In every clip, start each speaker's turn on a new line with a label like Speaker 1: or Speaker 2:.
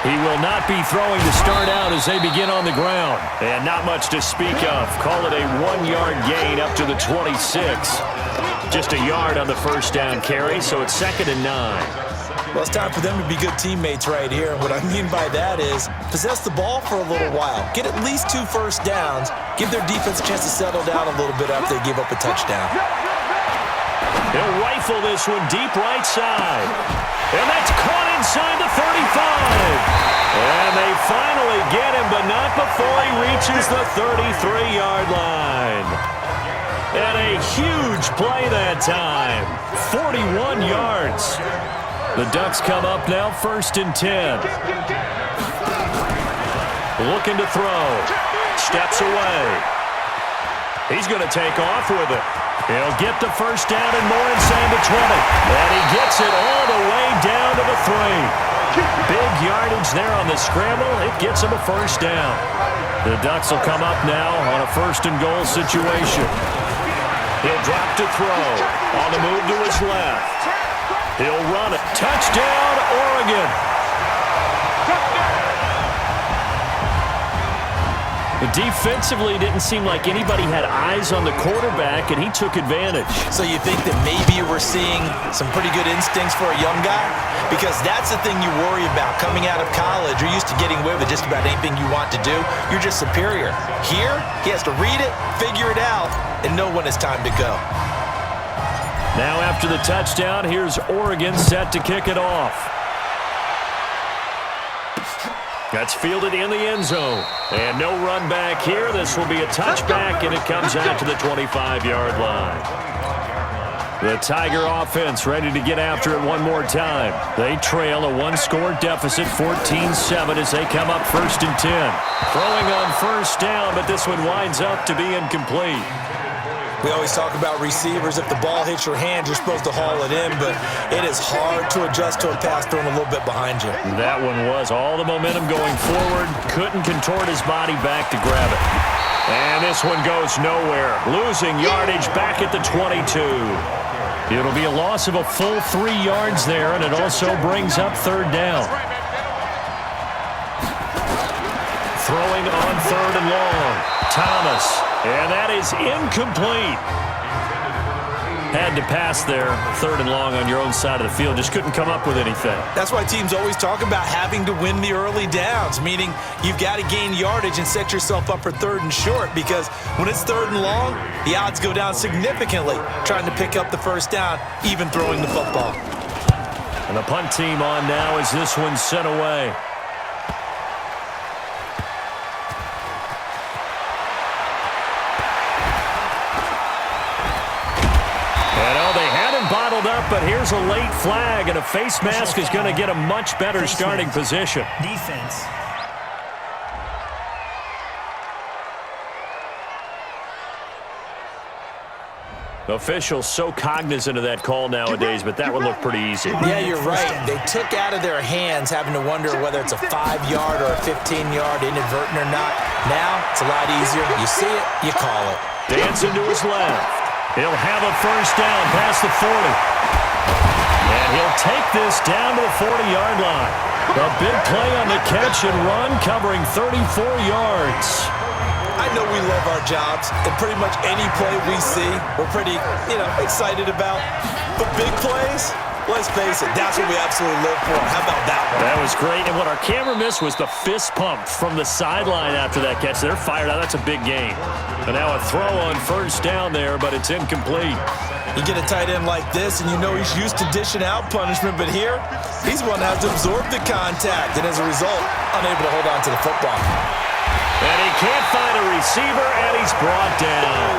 Speaker 1: He will not be throwing to start out as they begin on the ground. And not much to speak of. Call it a 1-yard gain up to the 26. Just a yard on the first down carry, so it's 2nd and 9.
Speaker 2: Well, it's time for them to be good teammates right here. And what I mean by that is possess the ball for a little while. Get at least 2 first downs. Give their defense a chance to settle down a little bit after they give up a touchdown.
Speaker 1: He'll rifle this one deep right side. And that's caught inside the 35. And they finally get him, but not before he reaches the 33-yard line. And a huge play that time. 41 yards. The Ducks come up now, 1st and 10. Looking to throw. Steps away. He's going to take off with it. He'll get the first down and more inside the 20. And he gets it all the way down to the 3. Big yardage there on the scramble. It gets him a first down. The Ducks will come up now on a 1st and goal situation. He'll drop to throw. On the move to his left. He'll run it. Touchdown, Oregon. Defensively, it didn't seem like anybody had eyes on the quarterback, and he took advantage.
Speaker 2: So you think that maybe we're seeing some pretty good instincts for a young guy? Because that's the thing you worry about. Coming out of college, you're used to getting away with just about anything you want to do. You're just superior. Here, he has to read it, figure it out, and know when it's time to go.
Speaker 1: Now after the touchdown, here's Oregon set to kick it off. That's fielded in the end zone. And no run back here. This will be a touchback, and it comes out to the 25-yard line. The Tiger offense ready to get after it one more time. They trail a 1-score deficit, 14-7, as they come up 1st and 10. Throwing on first down, but this one winds up to be incomplete.
Speaker 2: We always talk about receivers. If the ball hits your hand, you're supposed to haul it in, but it is hard to adjust to a pass thrown a little bit behind you.
Speaker 1: That one was all the momentum going forward. Couldn't contort his body back to grab it. And this one goes nowhere. Losing yardage back at the 22. It'll be a loss of a full 3 yards there, and it also brings up 3rd down. Throwing on 3rd and long. Thomas. And that is incomplete. Had to pass there, 3rd and long on your own side of the field. Just couldn't come up with anything.
Speaker 2: That's why teams always talk about having to win the early downs, meaning you've got to gain yardage and set yourself up for 3rd and short, because when it's 3rd and long, the odds go down significantly trying to pick up the first down, even throwing the football.
Speaker 1: And the punt team on now as this one's sent away. Up, but here's a late flag, and a face mask is going to get a much better starting position.
Speaker 3: Defense.
Speaker 1: Officials so cognizant of that call nowadays, but that one looked pretty easy.
Speaker 2: Yeah, you're right. They took out of their hands having to wonder whether it's a 5-yard or a 15-yard, inadvertent or not. Now, it's a lot easier. You see it, you call it.
Speaker 1: Dancing to his left. He'll have a first down past the 40. And he'll take this down to the 40-yard line. A big play on the catch and run, covering 34 yards.
Speaker 2: I know we love our jobs, and pretty much any play we see, we're pretty, excited about. But big plays, let's face it, that's what we absolutely live for. How about that one?
Speaker 1: That was great. And what our camera missed was the fist pump from the sideline after that catch. They're fired out. That's a big gain. And now a throw on first down there, but it's incomplete.
Speaker 2: You get a tight end like this, and you know he's used to dishing out punishment, but here, he's one that has to absorb the contact, and as a result, unable to hold on to the football.
Speaker 1: And he can't find a receiver, and he's brought down.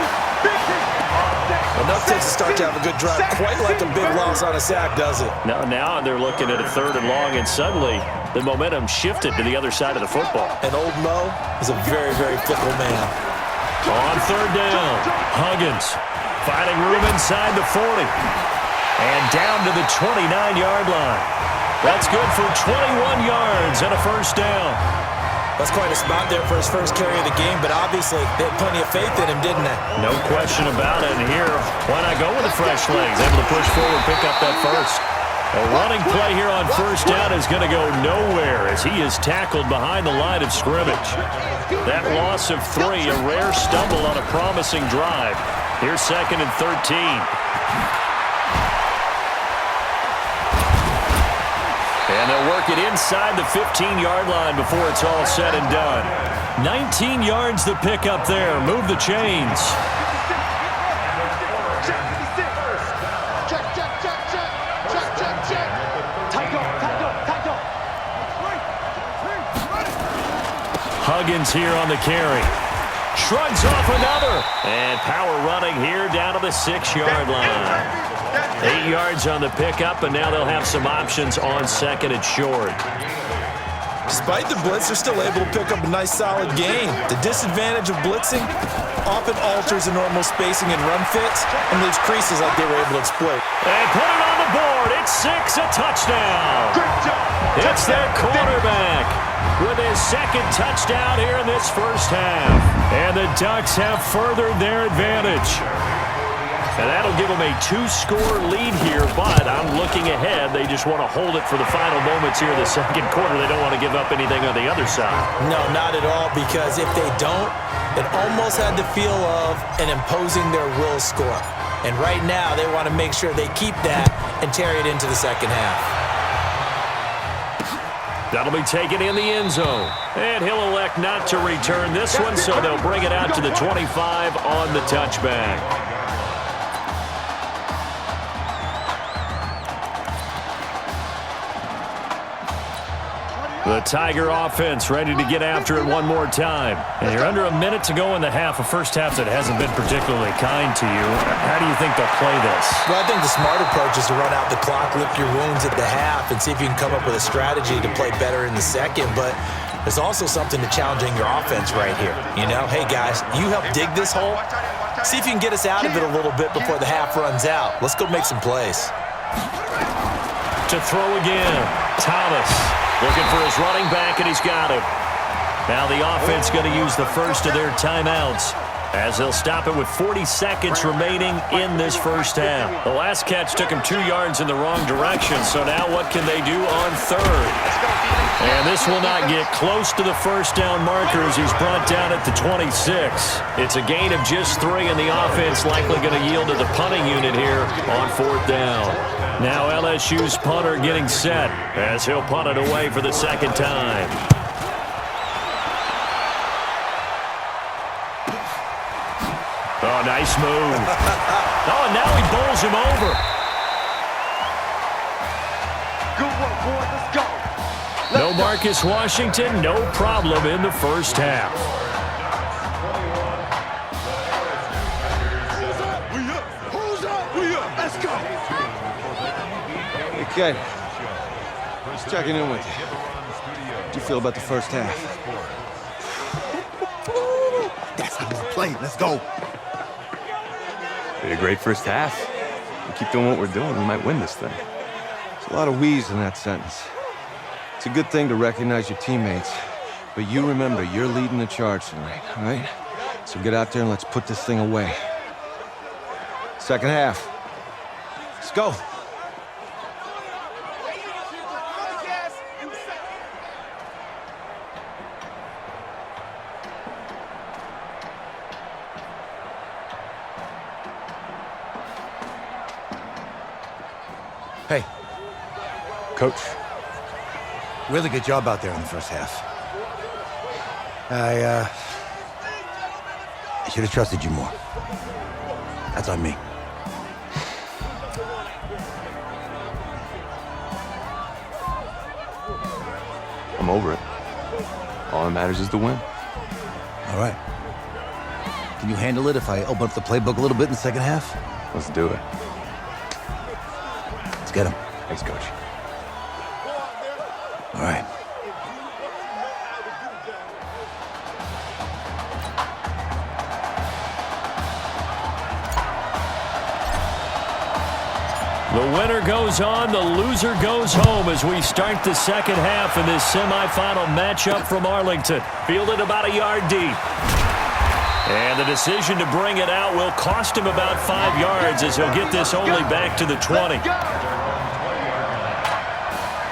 Speaker 2: Enough takes to start to have a good drive. Quite like a big loss on a sack, does it?
Speaker 1: Now they're looking at a 3rd and long, and suddenly the momentum shifted to the other side of the football.
Speaker 2: And old Mo is a very, very fickle man.
Speaker 1: On 3rd down, Huggins finding room inside the 40. And down to the 29-yard line. That's good for 21 yards and a first down.
Speaker 2: That's quite a spot there for his first carry of the game, but obviously they had plenty of faith in him, didn't they?
Speaker 1: No question about it. And here, why not go with the fresh legs? Able to push forward, pick up that first. A running play here on first down is going to go nowhere as he is tackled behind the line of scrimmage. That loss of 3, a rare stumble on a promising drive. Here's 2nd and 13. And they'll work it inside the 15-yard line before it's all said and done. 19 yards the pickup there. Move the chains. Huggins here on the carry. Shrugs off another. And power running here down to the 6-yard line. 8 yards on the pickup, and now they'll have some options on 2nd and short.
Speaker 2: Despite the blitz, they're still able to pick up a nice, solid gain. The disadvantage of blitzing often alters the normal spacing and run fits and leaves creases like they were able to exploit.
Speaker 1: And put it on the board. It's 6, a touchdown. It's their quarterback with his 2nd touchdown here in this first half. And the Ducks have furthered their advantage. And that'll give them a 2-score lead here, but I'm looking ahead. They just want to hold it for the final moments here in the 2nd quarter. They don't want to give up anything on the other side.
Speaker 2: No, not at all, because if they don't, it almost had the feel of an imposing their will score. And right now, they want to make sure they keep that and carry it into the 2nd half.
Speaker 1: That'll be taken in the end zone. And he'll elect not to return this one, so they'll bring it out to the 25 on the touchback. The Tiger offense ready to get after it one more time. And you're under a minute to go in the half, a first half that hasn't been particularly kind to you. How do you think they'll play this?
Speaker 2: Well, I think the smart approach is to run out the clock, lick your wounds at the half, and see if you can come up with a strategy to play better in the 2nd. But there's also something to challenging your offense right here. You know, hey, guys, you help dig this hole. See if you can get us out of it a little bit before the half runs out. Let's go make some plays.
Speaker 1: To throw again, Thomas. Looking for his running back, and he's got him. Now the offense going to use the first of their timeouts as they'll stop it with 40 seconds remaining in this first half. The last catch took him 2 yards in the wrong direction, so now what can they do on 3rd? And this will not get close to the first down marker as he's brought down at the 26. It's a gain of just 3, and the offense likely going to yield to the punting unit here on 4th down. Now LSU's punter getting set as he'll punt it away for the 2nd time. Oh, nice move. Oh, and now he bowls him over.
Speaker 3: Good work, boy. Let's go.
Speaker 1: No Marcus Washington, no problem in the first half.
Speaker 3: Who's up? We up. Let's go.
Speaker 4: Hey, kid. Just checking in with you. How do you feel about the first half?
Speaker 3: That's how we play. Let's go.
Speaker 5: We had a great first half. We keep doing what we're doing, we might win this thing.
Speaker 4: There's a lot of we's in that sentence. It's a good thing to recognize your teammates, but you remember, you're leading the charge tonight, all right? So get out there and let's put this thing away. 2nd half. Let's go.
Speaker 3: Hey,
Speaker 5: Coach,
Speaker 3: really good job out there in the first half. I should have trusted you more. That's on me.
Speaker 5: I'm over it. All that matters is the win.
Speaker 3: All right. Can you handle it if I open up the playbook a little bit in the 2nd half?
Speaker 5: Let's do it.
Speaker 3: Let's get him.
Speaker 5: Thanks, Coach.
Speaker 3: All right.
Speaker 1: The winner goes on, the loser goes home as we start the 2nd half in this semifinal matchup from Arlington. Fielded about a yard deep. And the decision to bring it out will cost him about 5 yards as he'll get this only back to the 20.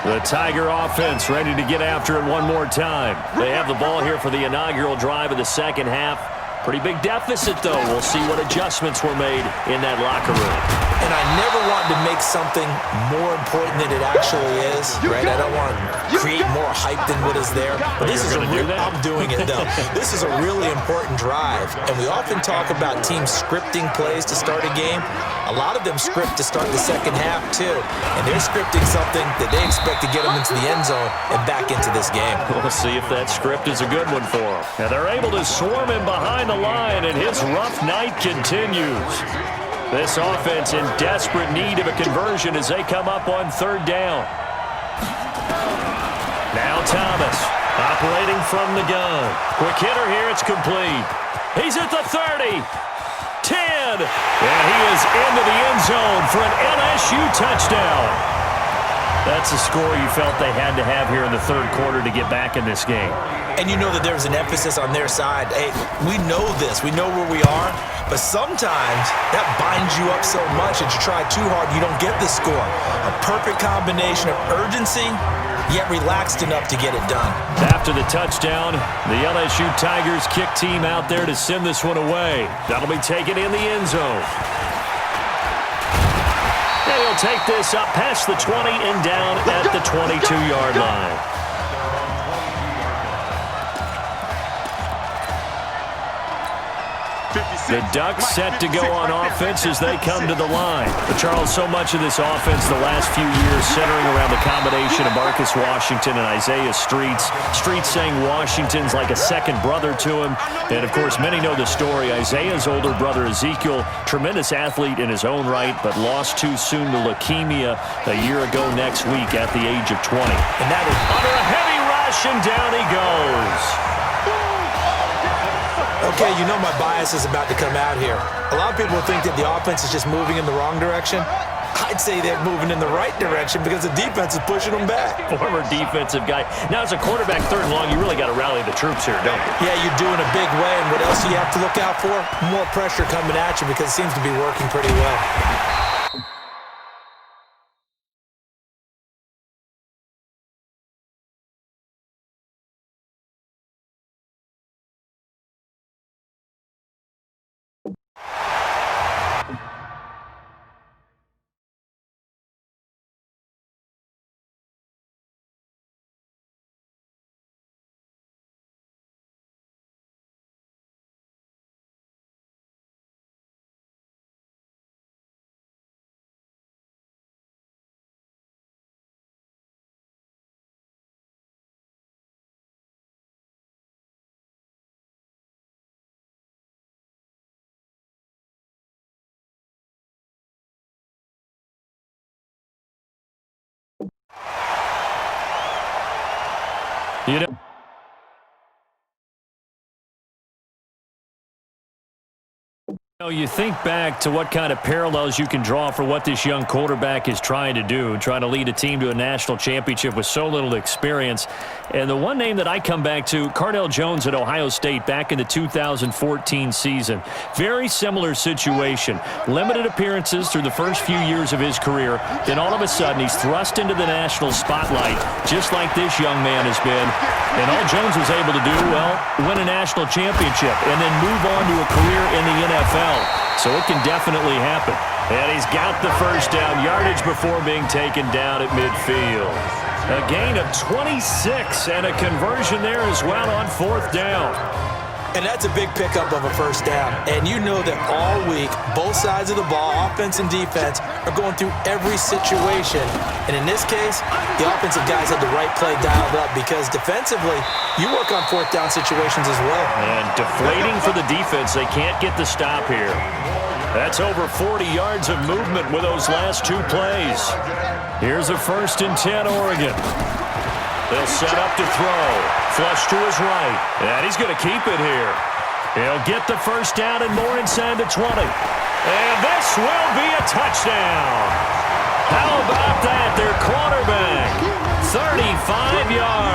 Speaker 1: The Tiger offense ready to get after it one more time. They have the ball here for the inaugural drive of the second half. Pretty big deficit, though. We'll see what adjustments were made in that locker room.
Speaker 2: And I never want to make something more important than it actually is, right? I don't want to create more hype than what is there. But this is I'm doing it, though. This is a really important drive. And we often talk about teams scripting plays to start a game. A lot of them script to start the second half, too. And they're scripting something that they expect to get them into the end zone and back into this game.
Speaker 1: We'll see if that script is a good one for them. And they're able to swarm him behind the line, and his rough night continues. This offense in desperate need of a conversion as they come up on third down. Now Thomas operating from the gun. Quick hitter here. It's complete. He's at the 30. 10. And he is into the end zone for an LSU touchdown. That's a score you felt they had to have here in the third quarter to get back in this game.
Speaker 2: And you know that there's an emphasis on their side. Hey, we know this. We know where we are. But sometimes that binds you up so much that you try too hard, you don't get the score. A perfect combination of urgency, yet relaxed enough to get it done.
Speaker 1: After the touchdown, the LSU Tigers kick team out there to send this one away. That'll be taken in the end zone. And he'll take this up past the 20 and down at the 22-yard line. The Ducks set to go on offense as they come to the line. But Charles, so much of this offense the last few years centering around the combination of Marcus Washington and Isaiah Streets. Streets saying Washington's like a second brother to him. And, of course, many know the story. Isaiah's older brother, Ezekiel, tremendous athlete in his own right, but lost too soon to leukemia a year ago next week at the age of 20. And that is under a heavy rush, and down he goes.
Speaker 2: Okay, you know my bias is about to come out here. A lot of people think that the offense is just moving in the wrong direction. I'd say they're moving in the right direction because the defense is pushing them back.
Speaker 1: Former defensive guy. Now, as a quarterback, third and long, you really got to rally the troops here, don't you?
Speaker 2: Yeah, you're doing a big way, and what else do you have to look out for? More pressure coming at you because it seems to be working pretty well.
Speaker 1: You know, you think back to what kind of parallels you can draw for what this young quarterback is trying to do, trying to lead a team to a national championship with so little experience. And the one name that I come back to, Cardale Jones at Ohio State back in the 2014 season. Very similar situation. Limited appearances through the first few years of his career. Then all of a sudden he's thrust into the national spotlight, just like this young man has been. And all Jones was able to do, well, win a national championship and then move on to a career in the NFL. So it can definitely happen. And he's got the first down yardage before being taken down at midfield. A gain of 26 and a conversion there as well on fourth down.
Speaker 2: And that's a big pickup of a first down. And you know that all week, both sides of the ball, offense and defense, are going through every situation. And in this case, the offensive guys had the right play dialed up because defensively, you work on fourth down situations as well.
Speaker 1: And deflating for the defense. They can't get the stop here. That's over 40 yards of movement with those last two plays. Here's a 1st and 10 Oregon. They'll set up to throw. Flush to his right. And he's going to keep it here. He'll get the first down and more inside the 20. And this will be a touchdown. How about that? Their quarterback, 35 yards.